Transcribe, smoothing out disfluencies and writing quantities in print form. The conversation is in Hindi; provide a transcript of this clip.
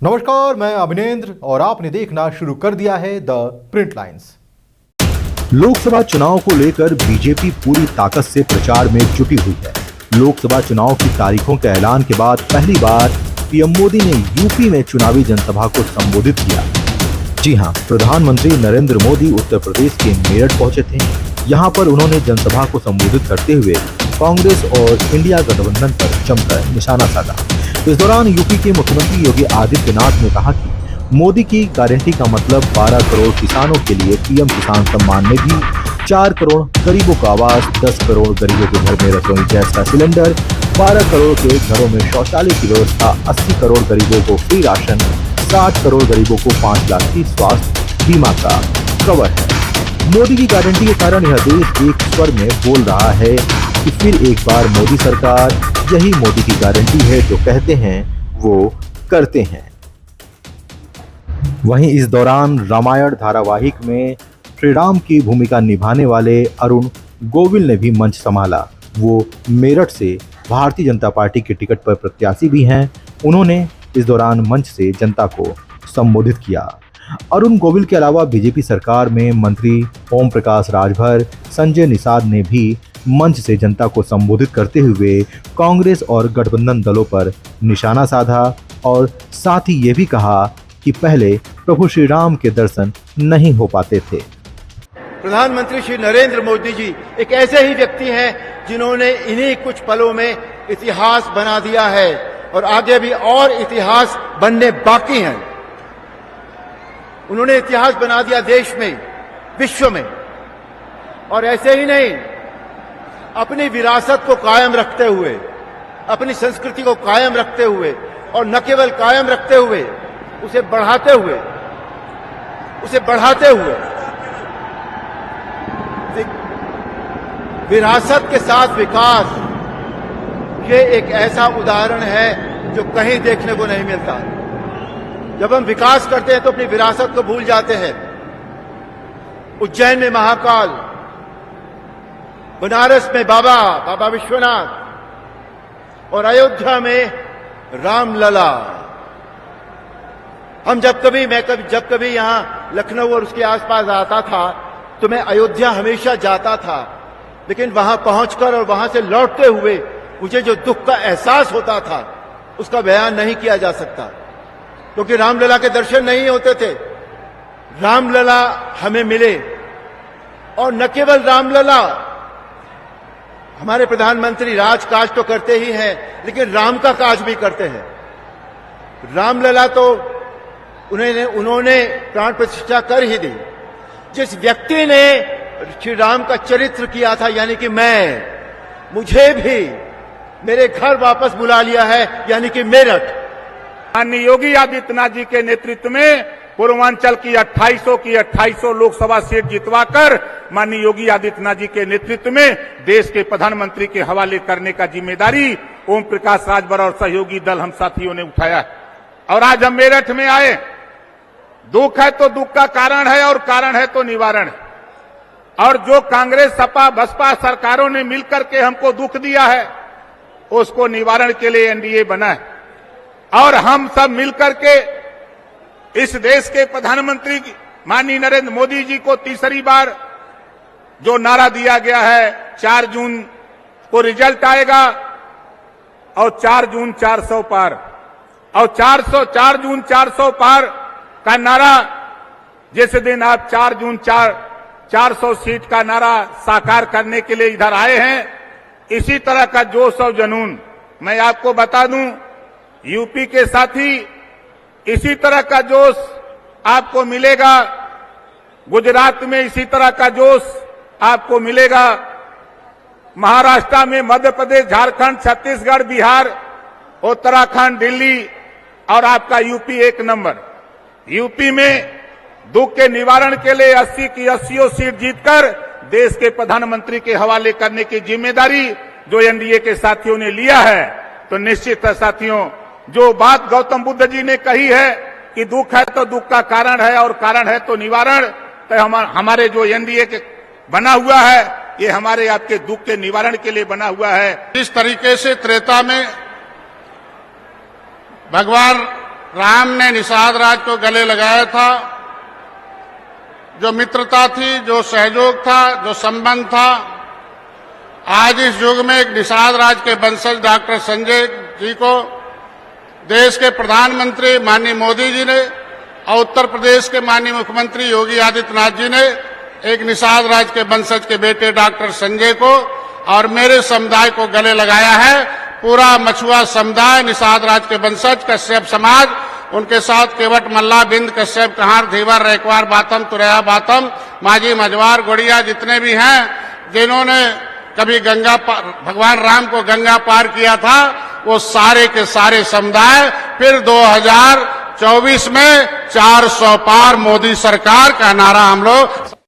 नमस्कार, मैं अभिनेंद्र और आपने देखना शुरू कर दिया है द प्रिंट लाइन्स। लोकसभा चुनाव को लेकर बीजेपी पूरी ताकत से प्रचार में जुटी हुई है। लोकसभा चुनाव की तारीखों के ऐलान के बाद पहली बार पीएम मोदी ने यूपी में चुनावी जनसभा को संबोधित किया। जी हां, प्रधानमंत्री नरेंद्र मोदी उत्तर प्रदेश के मेरठ पहुंचे थे। यहां पर उन्होंने जनसभा को संबोधित करते हुए कांग्रेस और इंडिया गठबंधन पर जमकर निशाना साधा। इस दौरान यूपी के मुख्यमंत्री योगी आदित्यनाथ ने कहा कि मोदी की गारंटी का मतलब 12 करोड़ किसानों के लिए पीएम किसान सम्मान निधि, 4 करोड़ गरीबों का आवास, 10 करोड़ गरीबों के घर में रसोई गैस का सिलेंडर, 12 करोड़ के घरों में शौचालय की व्यवस्था, 80 करोड़ गरीबों को फ्री राशन, 60 करोड़ गरीबों को 5 लाख की स्वास्थ्य बीमा का कवर है। मोदी की गारंटी के कारण यह देश एक स्वर में बोल रहा है कि फिर एक बार मोदी सरकार, यही मोदी की गारंटी है, जो कहते हैं वो करते हैं। वहीं इस दौरान रामायण धारावाहिक में श्री राम की भूमिका निभाने वाले अरुण गोविल ने भी मंच संभाला। वो मेरठ से भारतीय जनता पार्टी के टिकट पर प्रत्याशी भी हैं। उन्होंने इस दौरान मंच से जनता को संबोधित किया। अरुण गोविल के अलावा बीजेपी सरकार में मंत्री ओम प्रकाश राजभर, संजय निषाद ने भी मंच से जनता को संबोधित करते हुए कांग्रेस और गठबंधन दलों पर निशाना साधा और साथ ही ये भी कहा कि पहले प्रभु श्री राम के दर्शन नहीं हो पाते थे। प्रधानमंत्री श्री नरेंद्र मोदी जी एक ऐसे ही व्यक्ति हैं जिन्होंने इन्हीं कुछ पलों में इतिहास बना दिया है और आगे भी और इतिहास बनने बाकी हैं। उन्होंने इतिहास बना दिया देश में, विश्व में, और ऐसे ही नहीं, अपनी विरासत को कायम रखते हुए, अपनी संस्कृति को कायम रखते हुए, और न केवल कायम रखते हुए, उसे बढ़ाते हुए विरासत के साथ विकास, ये एक ऐसा उदाहरण है जो कहीं देखने को नहीं मिलता। जब हम विकास करते हैं तो अपनी विरासत को भूल जाते हैं। उज्जैन में महाकाल, बनारस में बाबा विश्वनाथ और अयोध्या में रामलला। हम जब कभी यहां लखनऊ और उसके आसपास आता था तो मैं अयोध्या हमेशा जाता था, लेकिन वहां पहुंचकर और वहां से लौटते हुए मुझे जो दुख का एहसास होता था उसका बयान नहीं किया जा सकता, क्योंकि रामलला के दर्शन नहीं होते थे। रामलला हमें मिले, और न केवल रामलला, हमारे प्रधानमंत्री राजकाज तो करते ही हैं, लेकिन राम का काज भी करते हैं। रामलला तो उन्होंने प्राण प्रतिष्ठा कर ही दी। जिस व्यक्ति ने श्री राम का चरित्र किया था, यानी कि मुझे भी मेरे घर वापस बुला लिया है, यानी कि मेरठ। माननीय योगी आदित्यनाथ जी के नेतृत्व में पूर्वांचल की 2800 लोकसभा सीट जितवाकर माननीय योगी आदित्यनाथ जी के नेतृत्व में देश के प्रधानमंत्री के हवाले करने का जिम्मेदारी ओम प्रकाश राजभर और सहयोगी दल हम साथियों ने उठाया है। और आज हम मेरठ में आए। दुख है तो दुख का कारण है, और कारण है तो निवारण है। और जो कांग्रेस, सपा, बसपा सरकारों ने मिलकर के हमको दुख दिया है, उसको निवारण के लिए एनडीए बना है। और हम सब मिलकर के इस देश के प्रधानमंत्री माननीय नरेंद्र मोदी जी को तीसरी बार जो नारा दिया गया है, 4 जून को रिजल्ट आएगा और 4 जून 400 पार, और 4 जून 400 पार का नारा, जिस दिन आप 4 जून 400 सीट का नारा साकार करने के लिए इधर आए हैं, इसी तरह का जोश और जुनून मैं आपको बता दूं, यूपी के साथी इसी तरह का जोश आपको मिलेगा, गुजरात में इसी तरह का जोश आपको मिलेगा, महाराष्ट्र में, मध्य प्रदेश, झारखंड, छत्तीसगढ़, बिहार, उत्तराखंड, दिल्ली, और आपका यूपी एक नंबर। यूपी में दुख के निवारण के लिए 80 की 80 सीट जीतकर देश के प्रधानमंत्री के हवाले करने की जिम्मेदारी जो एनडीए के साथियों ने लिया है, तो निश्चित है साथियों, जो बात गौतम बुद्ध जी ने कही है कि दुख है तो दुख का कारण है और कारण है तो निवारण, तो हमारे जो एनडीए के बना हुआ है, ये हमारे आपके दुख के निवारण के लिए बना हुआ है। इस तरीके से त्रेता में भगवान राम ने निषाद राज को गले लगाया था। जो मित्रता थी, जो सहयोग था, जो संबंध था, आज इस युग में एक निषाद राज के वंशज डॉक्टर संजय जी को देश के प्रधानमंत्री माननीय मोदी जी ने और उत्तर प्रदेश के माननीय मुख्यमंत्री योगी आदित्यनाथ जी ने एक निषाद राज के वंशज के बेटे डॉक्टर संजय को और मेरे समुदाय को गले लगाया है। पूरा मछुआ समुदाय, निषाद राज के वंशज, कश्यप समाज, उनके साथ केवट, मल्ला, बिंद, कश्यप, कहार, धीवर, रैकवार, बातम, तुरैया, बातम, माझी, मझवार, गोड़िया, जितने भी हैं, जिन्होंने कभी गंगा भगवान राम को गंगा पार किया था, वो सारे के सारे समुदाय फिर 2024 में 400 पार मोदी सरकार का नारा हम लोग